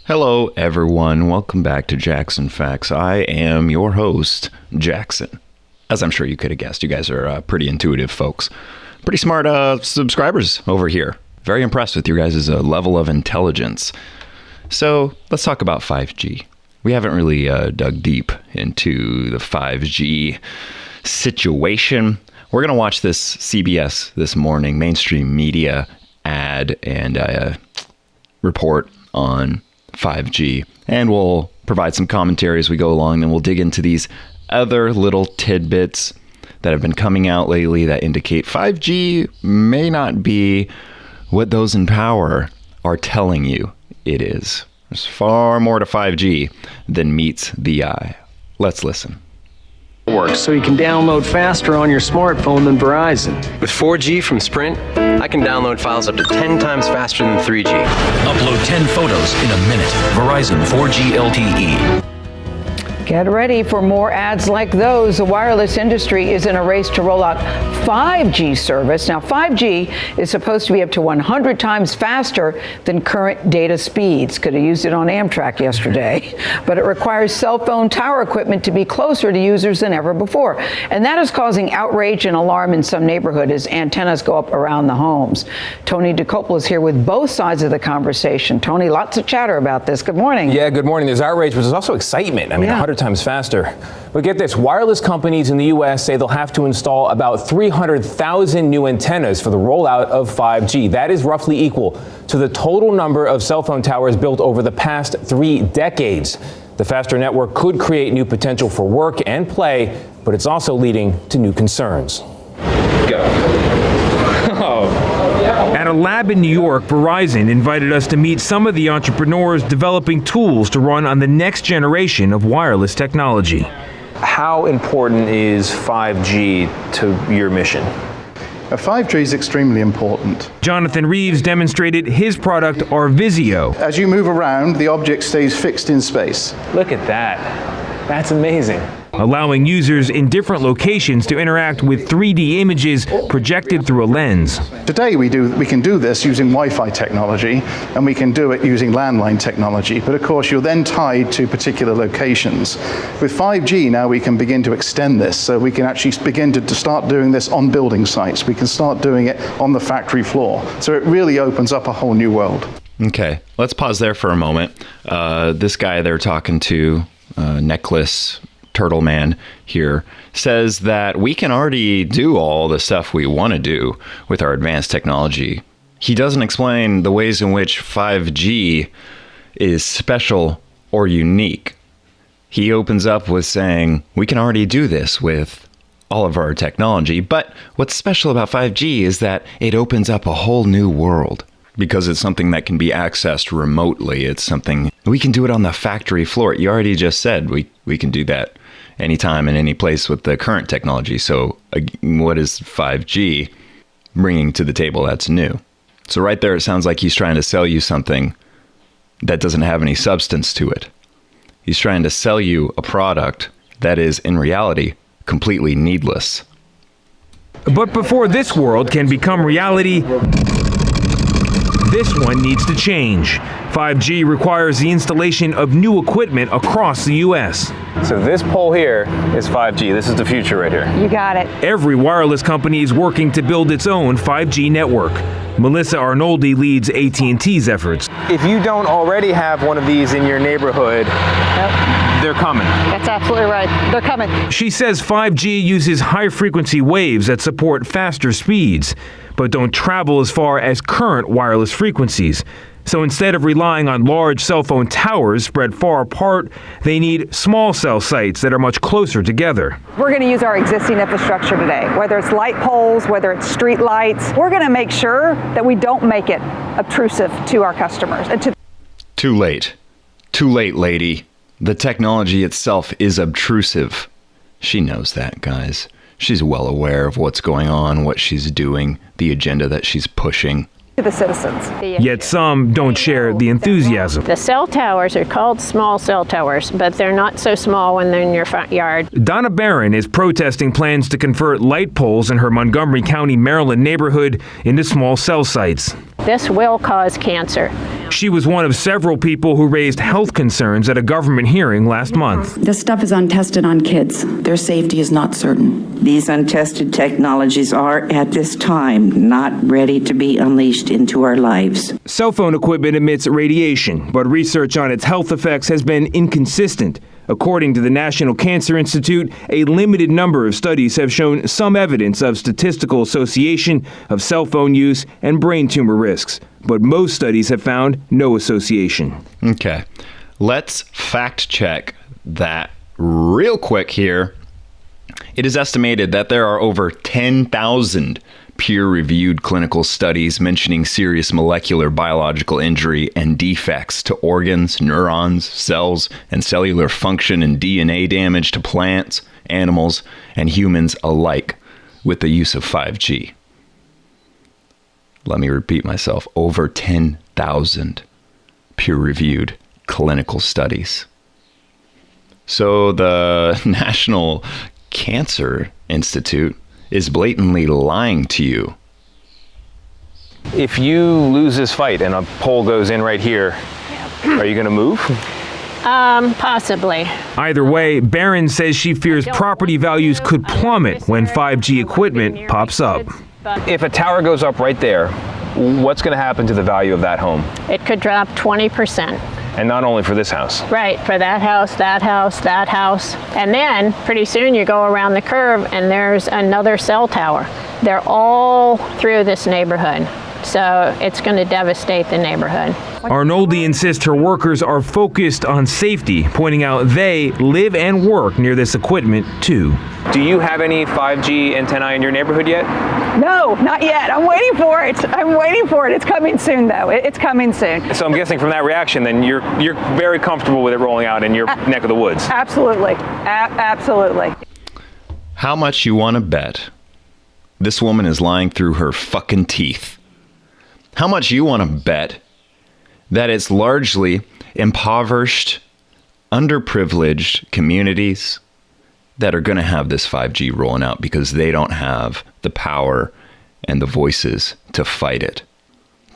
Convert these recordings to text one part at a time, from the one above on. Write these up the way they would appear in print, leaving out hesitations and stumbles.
Hello, everyone. Welcome back to Jackson Facts. I am your host, Jackson. As I'm sure you could have guessed, you guys are pretty intuitive folks. Pretty smart subscribers over here. Very impressed with your guys' level of intelligence. So let's talk about 5G. We haven't really dug deep into the 5G situation. We're going to watch this CBS this morning, mainstream media ad and report on 5G, and we'll provide some commentary as we go along, and we'll dig into these other little tidbits that have been coming out lately that indicate 5G may not be what those in power are telling you it is. There's far more to 5G than meets the eye. Let's listen. Works so you can download faster on your smartphone than Verizon. With 4G from Sprint, I can download files up to 10 times faster than 3G. Upload 10 photos in a minute. Verizon 4G LTE. Get ready for more ads like those. The wireless industry is in a race to roll out 5G service. Now, 5G is supposed to be up to 100 times faster than current data speeds. Could have used it on Amtrak yesterday. But it requires cell phone tower equipment to be closer to users than ever before. And that is causing outrage and alarm in some neighborhoods as antennas go up around the homes. Tony DeCopel is here with both sides of the conversation. Tony, lots of chatter about this. Good morning. Yeah, good morning. There's outrage, but there's also excitement. I mean, 100 times faster. But get this, wireless companies in the U.S. say they'll have to install about 300,000 new antennas for the rollout of 5G. That is roughly equal to the total number of cell phone towers built over the past 3 decades. The faster network could create new potential for work and play, but it's also leading to new concerns. At a lab in New York, Verizon invited us to meet some of the entrepreneurs developing tools to run on the next generation of wireless technology. How important is 5G to your mission? 5G is extremely important. Jonathan Reeves demonstrated his product, Arvisio. As you move around, the object stays fixed in space. Look at that. That's amazing. Allowing users in different locations to interact with 3D images projected through a lens. Today we can do this using Wi-Fi technology, and we can do it using landline technology, but of course you're then tied to particular locations. With 5G now we can begin to extend this, so we can actually begin to start doing this on building sites. We can start doing it on the factory floor. So it really opens up a whole new world. Okay, let's pause there for a moment. This guy they're talking to, Necklace Turtle Man here, says that we can already do all the stuff we want to do with our advanced technology. He doesn't explain the ways in which 5G is special or unique. He opens up with saying we can already do this with all of our technology, but what's special about 5G is that it opens up a whole new world. Because it's something that can be accessed remotely. It's something we can do it on the factory floor. You already just said we can do that anytime and any place with the current technology. So what is 5G bringing to the table that's new? So right there, it sounds like he's trying to sell you something that doesn't have any substance to it. He's trying to sell you a product that is, in reality, completely needless. But before this world can become reality, this one needs to change. 5G requires the installation of new equipment across the U.S. So this pole here is 5G. This is the future right here. You got it. Every wireless company is working to build its own 5G network. Melissa Arnoldi leads AT&T's efforts. If you don't already have one of these in your neighborhood, they're coming. That's absolutely right. They're coming. She says 5G uses high-frequency waves that support faster speeds, but don't travel as far as current wireless frequencies. So instead of relying on large cell phone towers spread far apart, they need small cell sites that are much closer together. We're going to use our existing infrastructure today, whether it's light poles, whether it's street lights. We're going to make sure that we don't make it obtrusive to our customers. And Too late. Too late, lady. The technology itself is obtrusive. She knows that, guys. She's well aware of what's going on, what she's doing, the agenda that she's pushing. to the citizens. Yet some don't share the enthusiasm. The cell towers are called small cell towers, but they're not so small when they're in your front yard. Donna Barron is protesting plans to convert light poles in her Montgomery County, Maryland neighborhood into small cell sites. This will cause cancer. She was one of several people who raised health concerns at a government hearing last month. This stuff is untested on kids. Their safety is not certain. These untested technologies are, at this time, not ready to be unleashed into our lives. Cell phone equipment emits radiation, but research on its health effects has been inconsistent. According to the National Cancer Institute, a limited number of studies have shown some evidence of statistical association of cell phone use and brain tumor risks, but most studies have found no association. Okay, let's fact check that real quick here. It is estimated that there are over 10,000 peer-reviewed clinical studies mentioning serious molecular biological injury and defects to organs, neurons, cells, and cellular function and DNA damage to plants, animals, and humans alike with the use of 5G. Let me repeat myself. Over 10,000 peer-reviewed clinical studies. So the National Cancer Institute is blatantly lying to you. If you lose this fight and a pole goes in right here, are you going to move? Possibly. Either way, Barron says she fears property values could plummet when 5G equipment pops up. If a tower goes up right there, what's going to happen to the value of that home? It could drop 20%. And not only for this house. Right, for that house, that house, that house. And then pretty soon you go around the curve and there's another cell tower. They're all through this neighborhood. So it's going to devastate the neighborhood. Arnoldi insists her workers are focused on safety, pointing out they live and work near this equipment too. Do you have any 5G antennae in your neighborhood yet? No, not yet. I'm waiting for it. It's coming soon, though. It's coming soon. So I'm guessing from that reaction, then you're very comfortable with it rolling out in your neck of the woods. Absolutely. Absolutely. How much you want to bet this woman is lying through her fucking teeth? How much you want to bet that it's largely impoverished, underprivileged communities that are going to have this 5G rolling out because they don't have the power and the voices to fight it?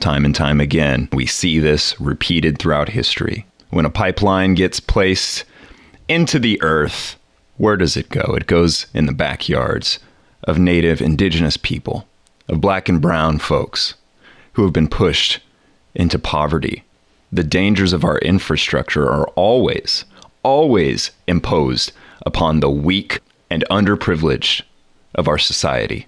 Time and time again, we see this repeated throughout history. When a pipeline gets placed into the earth, where does it go? It goes in the backyards of native indigenous people, of black and brown folks who have been pushed into poverty. The dangers of our infrastructure are always imposed upon the weak and underprivileged of our society.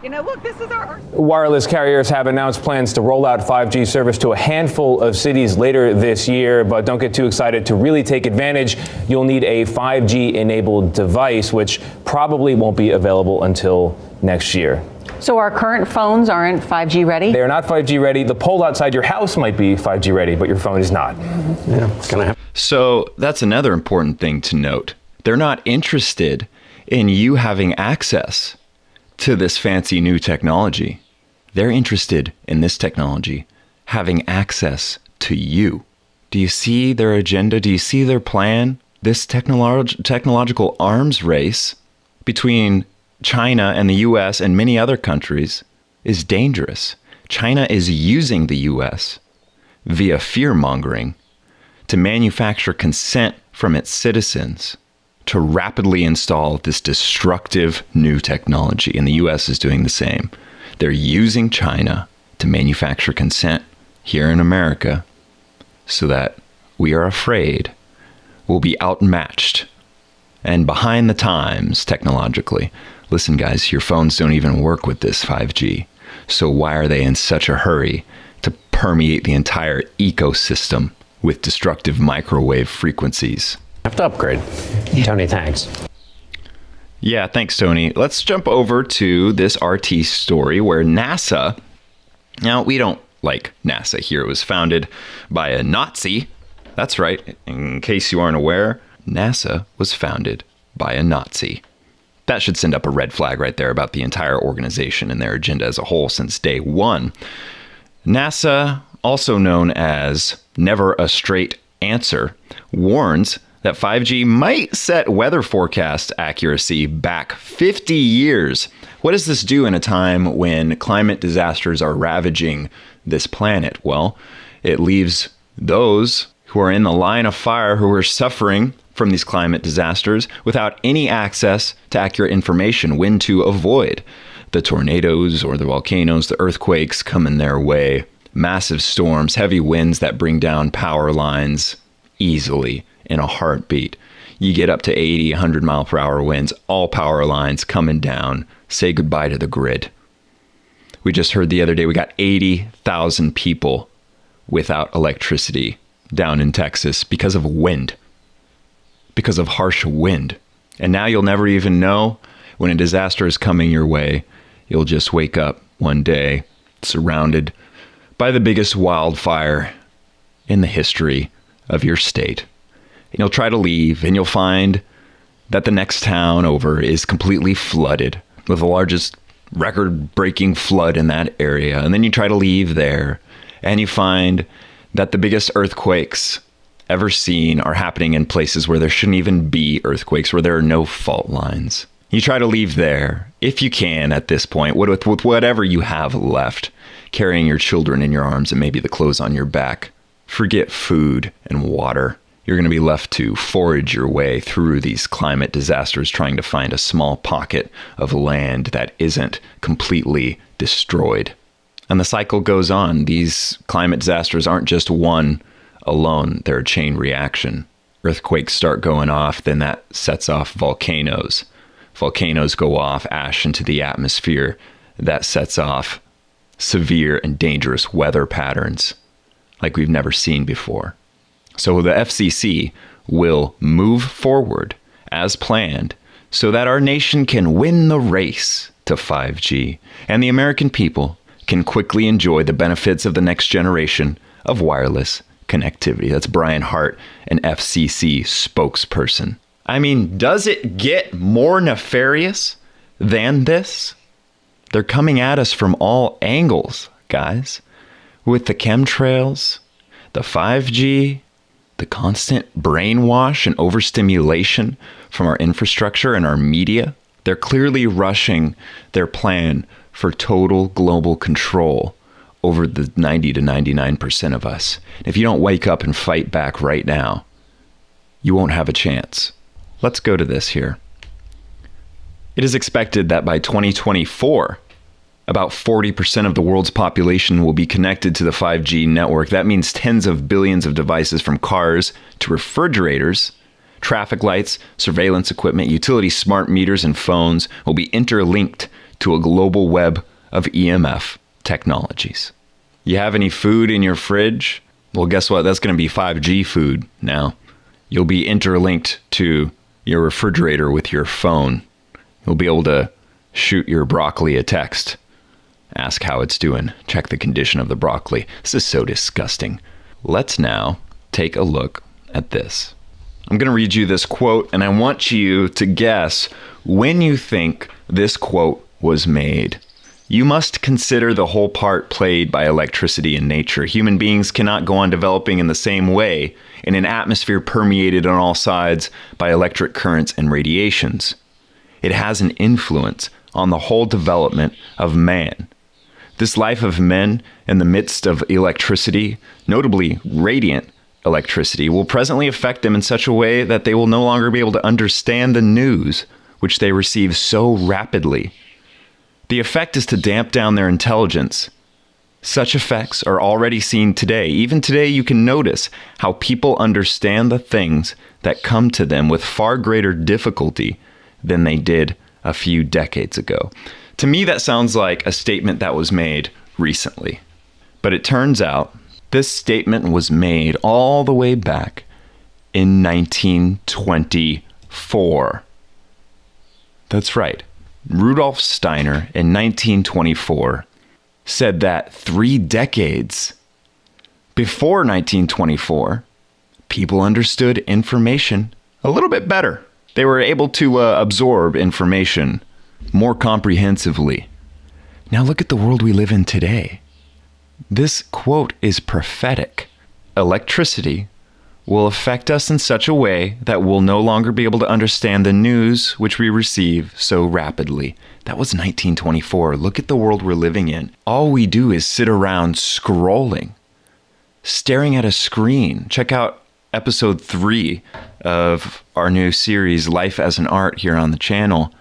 You know, look, this is our... Wireless carriers have announced plans to roll out 5G service to a handful of cities later this year, but don't get too excited. To really take advantage, you'll need a 5G-enabled device, which probably won't be available until next year. So our current phones aren't 5G ready? They are not 5G ready. The pole outside your house might be 5G ready, but your phone is not. Yeah, it's gonna happen. So that's another important thing to note. They're not interested in you having access to this fancy new technology. They're interested in this technology having access to you. Do you see their agenda? Do you see their plan? This technological arms race between China and the US and many other countries is dangerous. China is using the US via fear-mongering to manufacture consent from its citizens to rapidly install this destructive new technology. And the US is doing the same. They're using China to manufacture consent here in America so that we are afraid we'll be outmatched and behind the times technologically. Listen, guys, your phones don't even work with this 5G. So why are they in such a hurry to permeate the entire ecosystem with destructive microwave frequencies? Have to upgrade. Tony, thanks. Yeah, thanks, Tony. Let's jump over to this RT story where NASA, now we don't like NASA here. It was founded by a Nazi. That's right. In case you aren't aware, NASA was founded by a Nazi. That should send up a red flag right there about the entire organization and their agenda as a whole since day one. NASA, also known as Never a Straight Answer, warns that 5G might set weather forecast accuracy back 50 years. What does this do in a time when climate disasters are ravaging this planet? Well, it leaves those who are in the line of fire, who are suffering from these climate disasters, without any access to accurate information when to avoid the tornadoes or the volcanoes, the earthquakes coming their way, massive storms, heavy winds that bring down power lines easily in a heartbeat. You get up to 80, 100 mile per hour winds, all power lines coming down. Say goodbye to the grid. We just heard the other day we got 80,000 people without electricity down in Texas because of wind, because of harsh wind. And now you'll never even know when a disaster is coming your way. You'll just wake up one day surrounded by the biggest wildfire in the history of your state. And you'll try to leave, and you'll find that the next town over is completely flooded with the largest record-breaking flood in that area. And then you try to leave there, and you find that the biggest earthquakes ever seen are happening in places where there shouldn't even be earthquakes, where there are no fault lines. You try to leave there, if you can at this point, with whatever you have left, carrying your children in your arms and maybe the clothes on your back. Forget food and water. You're going to be left to forage your way through these climate disasters, trying to find a small pocket of land that isn't completely destroyed. And the cycle goes on. These climate disasters aren't just one alone. They're a chain reaction. Earthquakes start going off, then that sets off volcanoes. Volcanoes go off, ash into the atmosphere. That sets off severe and dangerous weather patterns like we've never seen before. So the FCC will move forward as planned so that our nation can win the race to 5G, and the American people can quickly enjoy the benefits of the next generation of wireless connectivity. That's Brian Hart, an FCC spokesperson. I mean, does it get more nefarious than this? They're coming at us from all angles, guys, with the chemtrails, the 5G, the constant brainwash and overstimulation from our infrastructure and our media. They're clearly rushing their plan for total global control over the 90 to 99% of us. If you don't wake up and fight back right now, you won't have a chance. Let's go to this here. It is expected that by 2024, about 40% of the world's population will be connected to the 5G network. That means tens of billions of devices, from cars to refrigerators, traffic lights, surveillance equipment, utility smart meters, and phones will be interlinked to a global web of EMF technologies. You have any food in your fridge? Well, guess what? That's going to be 5G food now. You'll be interlinked to your refrigerator with your phone. You'll be able to shoot your broccoli a text. Ask how it's doing. Check the condition of the broccoli. This is so disgusting. Let's now take a look at this. I'm going to read you this quote, and I want you to guess when you think this quote was made. You must consider the whole part played by electricity in nature. Human beings cannot go on developing in the same way in an atmosphere permeated on all sides by electric currents and radiations. It has an influence on the whole development of man. This life of men in the midst of electricity, notably radiant electricity, will presently affect them in such a way that they will no longer be able to understand the news which they receive so rapidly. The effect is to damp down their intelligence. Such effects are already seen today. Even today, you can notice how people understand the things that come to them with far greater difficulty than they did a few decades ago. To me, that sounds like a statement that was made recently. But it turns out this statement was made all the way back in 1924. That's right. Rudolf Steiner in 1924 said that 3 decades before 1924, people understood information a little bit better. They were able to absorb information more comprehensively. Now look at the world we live in today. This quote is prophetic. Electricity will affect us in such a way that we'll no longer be able to understand the news which we receive so rapidly. That was 1924. Look at the world we're living in. All we do is sit around scrolling, staring at a screen. Check out episode 3 of our new series, Life as an Art, here on the channel,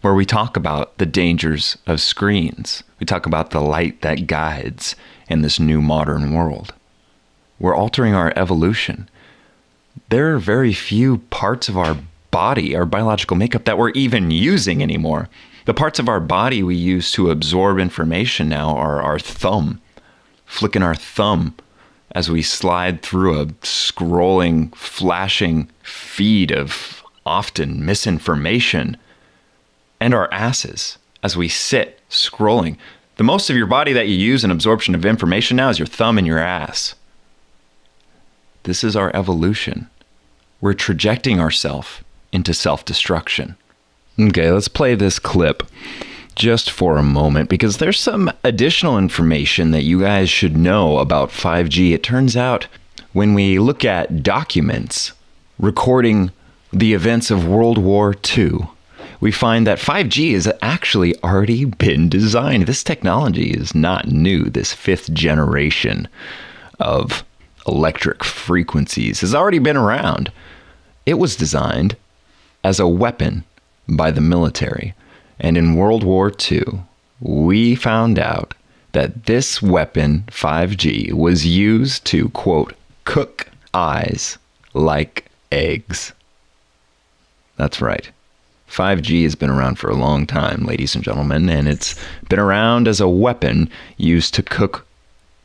where we talk about the dangers of screens. We talk about the light that guides in this new modern world. We're altering our evolution. There are very few parts of our body, our biological makeup, that we're even using anymore. The parts of our body we use to absorb information now are our thumb, flicking our thumb as we slide through a scrolling, flashing feed of often misinformation, and our asses as we sit scrolling. The most of your body that you use in absorption of information now is your thumb and your ass. This is our evolution. We're trajecting ourselves into self-destruction. Okay, let's play this clip just for a moment, because there's some additional information that you guys should know about 5G. It turns out when we look at documents recording the events of World War II, we find that 5G has actually already been designed. This technology is not new. This 5th generation of electric frequencies has already been around. It was designed as a weapon by the military. And in World War II, we found out that this weapon, 5G, was used to, quote, cook eyes like eggs. That's right. 5G has been around for a long time, ladies and gentlemen, and it's been around as a weapon used to cook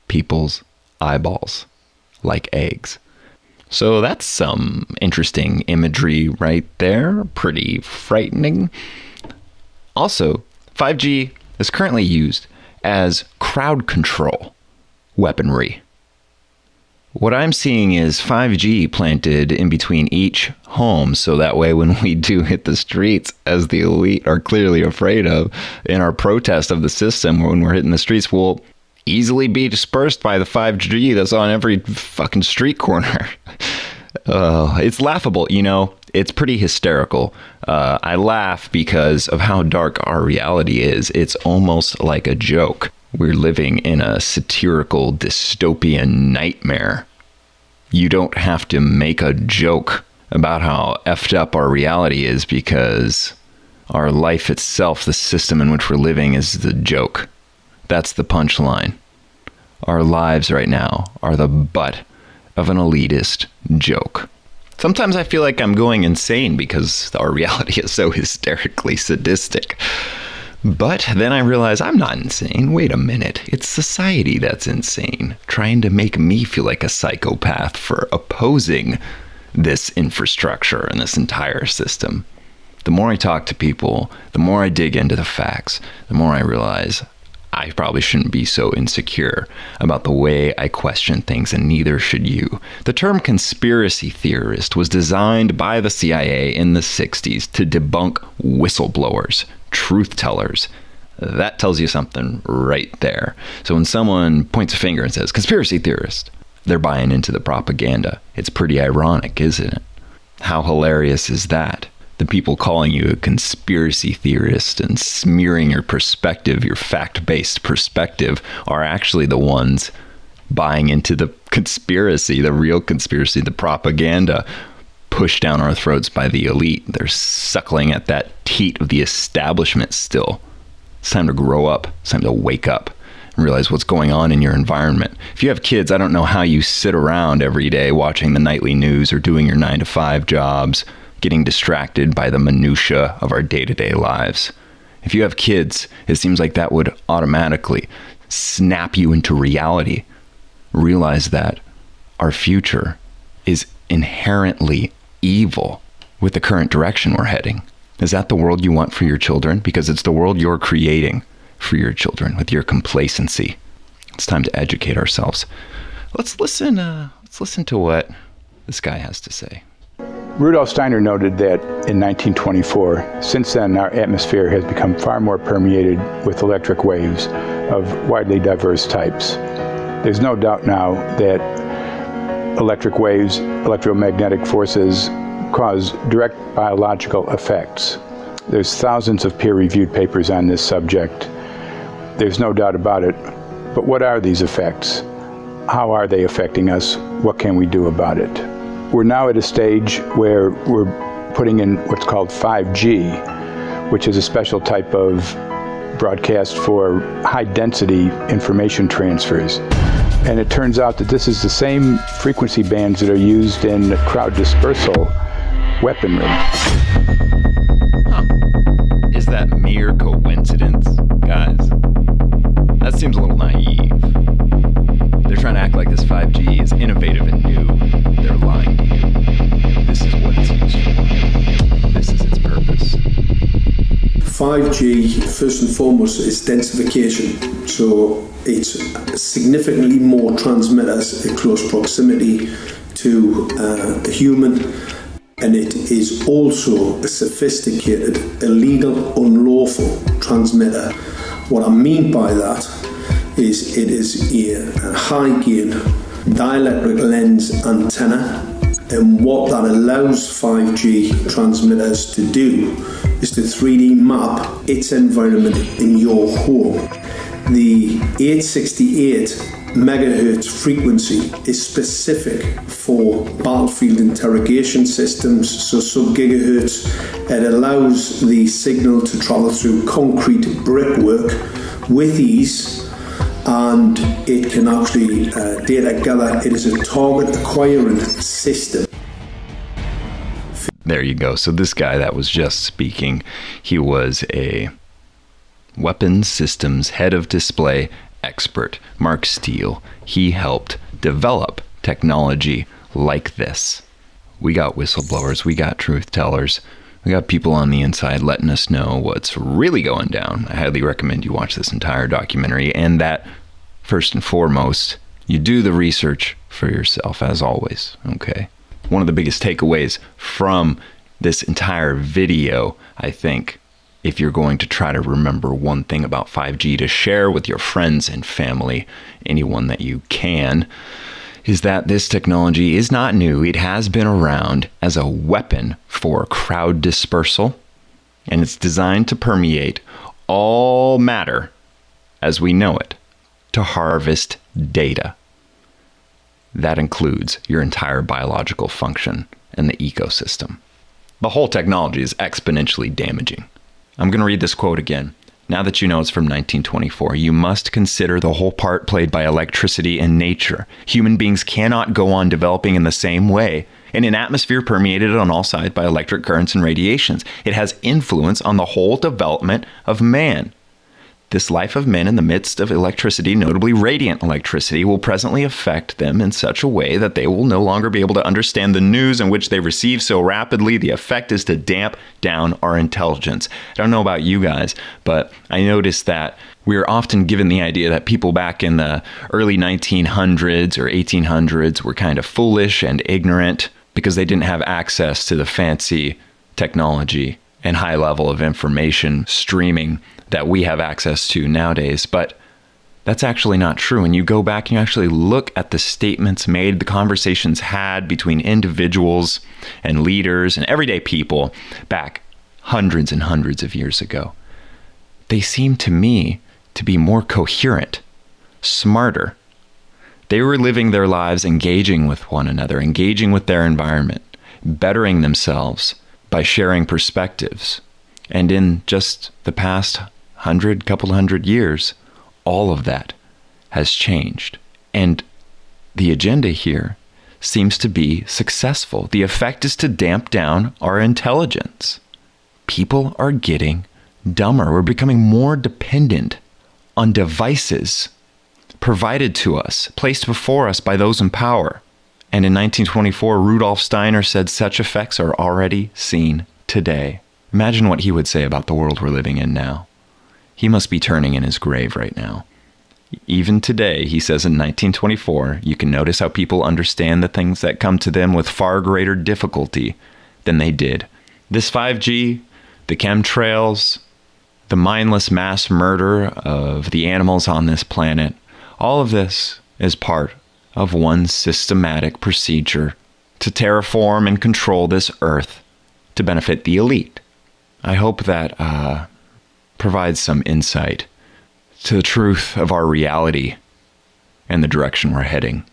people's eyeballs like eggs. So that's some interesting imagery right there. Pretty frightening. Also, 5G is currently used as crowd control weaponry. What I'm seeing is 5G planted in between each home, so that way when we do hit the streets, as the elite are clearly afraid of, in our protest of the system, when we're hitting the streets, we'll easily be dispersed by the 5G that's on every fucking street corner. It's laughable, you know. It's pretty hysterical. I laugh because of how dark our reality is. It's almost like a joke. We're living in a satirical dystopian nightmare. You don't have to make a joke about how effed up our reality is, because our life itself, the system in which we're living, is the joke. That's the punchline. Our lives right now are the butt of an elitist joke. Sometimes I feel like I'm going insane because our reality is so hysterically sadistic. But then I realize I'm not insane. Wait a minute. It's society that's insane, trying to make me feel like a psychopath for opposing this infrastructure and this entire system. The more I talk to people, the more I dig into the facts, the more I realize I probably shouldn't be so insecure about the way I question things, and neither should you. The term conspiracy theorist was designed by the CIA in the 60s to debunk whistleblowers, truth tellers. That tells you something right there. So when someone points a finger and says, conspiracy theorist, they're buying into the propaganda. It's pretty ironic, isn't it? How hilarious is that? The people calling you a conspiracy theorist and smearing your perspective, your fact-based perspective, are actually the ones buying into the conspiracy, the real conspiracy, the propaganda pushed down our throats by the elite. They're suckling at that teat of the establishment still. It's time to grow up. It's time to wake up and realize what's going on in your environment. If you have kids, I don't know how you sit around every day watching the nightly news or doing your 9-to-5 jobs, getting distracted by the minutia of our day-to-day lives. If you have kids, it seems like that would automatically snap you into reality. Realize that our future is inherently evil with the current direction we're heading. Is that the world you want for your children? Because it's the world you're creating for your children with your complacency. It's time to educate ourselves. Let's listen to what this guy has to say. Rudolf Steiner noted that in 1924, since then our atmosphere has become far more permeated with electric waves of widely diverse types. There's no doubt now that electric waves, electromagnetic forces cause direct biological effects. There's thousands of peer-reviewed papers on this subject. There's no doubt about it. But what are these effects? How are they affecting us? What can we do about it? We're now at a stage where we're putting in what's called 5G, which is a special type of broadcast for high-density information transfers. And it turns out that this is the same frequency bands that are used in crowd dispersal weaponry. Is that mere coincidence, guys? That seems a little naive. They're trying to act like this 5G is innovative and new. They're lying to you. This is what it's used for. This is its purpose. 5G, first and foremost, is densification. So it's significantly more transmitters in close proximity to a human, and it is also a sophisticated, illegal, unlawful transmitter. What I mean by that is it is a high-gain dielectric lens antenna, and what that allows 5G transmitters to do is to 3D map its environment in your home. The 868 megahertz frequency is specific for battlefield interrogation systems, so sub-gigahertz. It allows the signal to travel through concrete brickwork with ease, and it can actually data gather. It is a target acquiring system. There you go. So this guy that was just speaking, he was a weapons systems head of display expert, Mark Steele. He helped develop technology like this. We got whistleblowers, we got truth tellers, we got people on the inside letting us know what's really going down. I highly recommend you watch this entire documentary, and that, first and foremost, you do the research for yourself, as always, okay? One of the biggest takeaways from this entire video, I think, if you're going to try to remember one thing about 5G to share with your friends and family, anyone that you can, is that this technology is not new. It has been around as a weapon for crowd dispersal, and it's designed to permeate all matter as we know it, to harvest data. That includes your entire biological function and the ecosystem. The whole technology is exponentially damaging. I'm going to read this quote again. Now that you know it's from 1924, you must consider the whole part played by electricity in nature. Human beings cannot go on developing in the same way. In an atmosphere permeated on all sides by electric currents and radiations, it has influence on the whole development of man. This life of men in the midst of electricity, notably radiant electricity, will presently affect them in such a way that they will no longer be able to understand the news in which they receive so rapidly. The effect is to damp down our intelligence. I don't know about you guys, but I noticed that we're often given the idea that people back in the early 1900s or 1800s were kind of foolish and ignorant because they didn't have access to the fancy technology and high level of information streaming that we have access to nowadays. But that's actually not true. When you go back and you actually look at the statements made, the conversations had between individuals and leaders and everyday people back hundreds and hundreds of years ago, they seem to me to be more coherent, smarter. They were living their lives engaging with one another, engaging with their environment, bettering themselves by sharing perspectives. And in just the past couple hundred years, all of that has changed. And the agenda here seems to be successful. The effect is to damp down our intelligence. People are getting dumber. We're becoming more dependent on devices provided to us, placed before us by those in power. And in 1924, Rudolf Steiner said such effects are already seen today. Imagine what he would say about the world we're living in now. He must be turning in his grave right now. Even today, he says in 1924, you can notice how people understand the things that come to them with far greater difficulty than they did. This 5G, the chemtrails, the mindless mass murder of the animals on this planet, all of this is part of one systematic procedure to terraform and control this Earth to benefit the elite. I hope that provides some insight to the truth of our reality and the direction we're heading.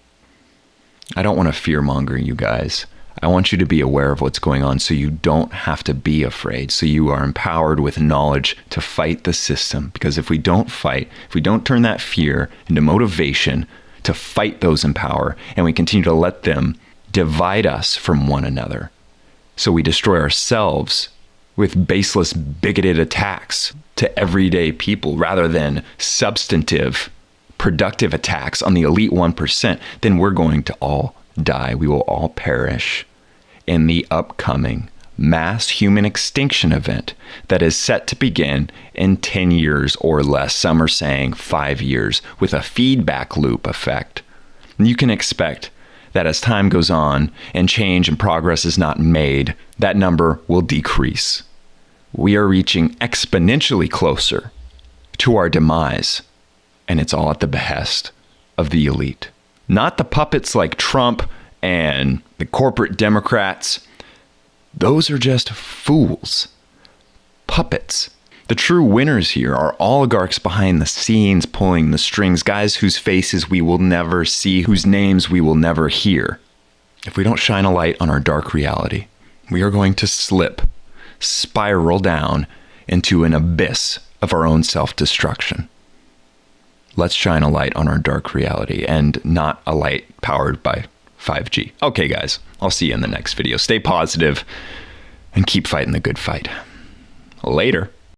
I don't want to fear-monger you guys. I want you to be aware of what's going on so you don't have to be afraid, so you are empowered with knowledge to fight the system. Because if we don't fight, if we don't turn that fear into motivation to fight those in power, and we continue to let them divide us from one another, so we destroy ourselves with baseless, bigoted attacks to everyday people rather than substantive, productive attacks on the elite 1%, then we're going to all die. We will all perish in the upcoming mass human extinction event that is set to begin in 10 years or less. Some are saying 5 years, with a feedback loop effect. And you can expect that as time goes on and change and progress is not made, that number will decrease. We are reaching exponentially closer to our demise, and it's all at the behest of the elite. Not the puppets like Trump and the corporate Democrats. Those are just fools. Puppets. The true winners here are oligarchs behind the scenes pulling the strings, guys whose faces we will never see, whose names we will never hear. If we don't shine a light on our dark reality, we are going to spiral down into an abyss of our own self-destruction. Let's shine a light on our dark reality and not a light powered by 5G. Okay, guys, I'll see you in the next video. Stay positive and keep fighting the good fight. Later.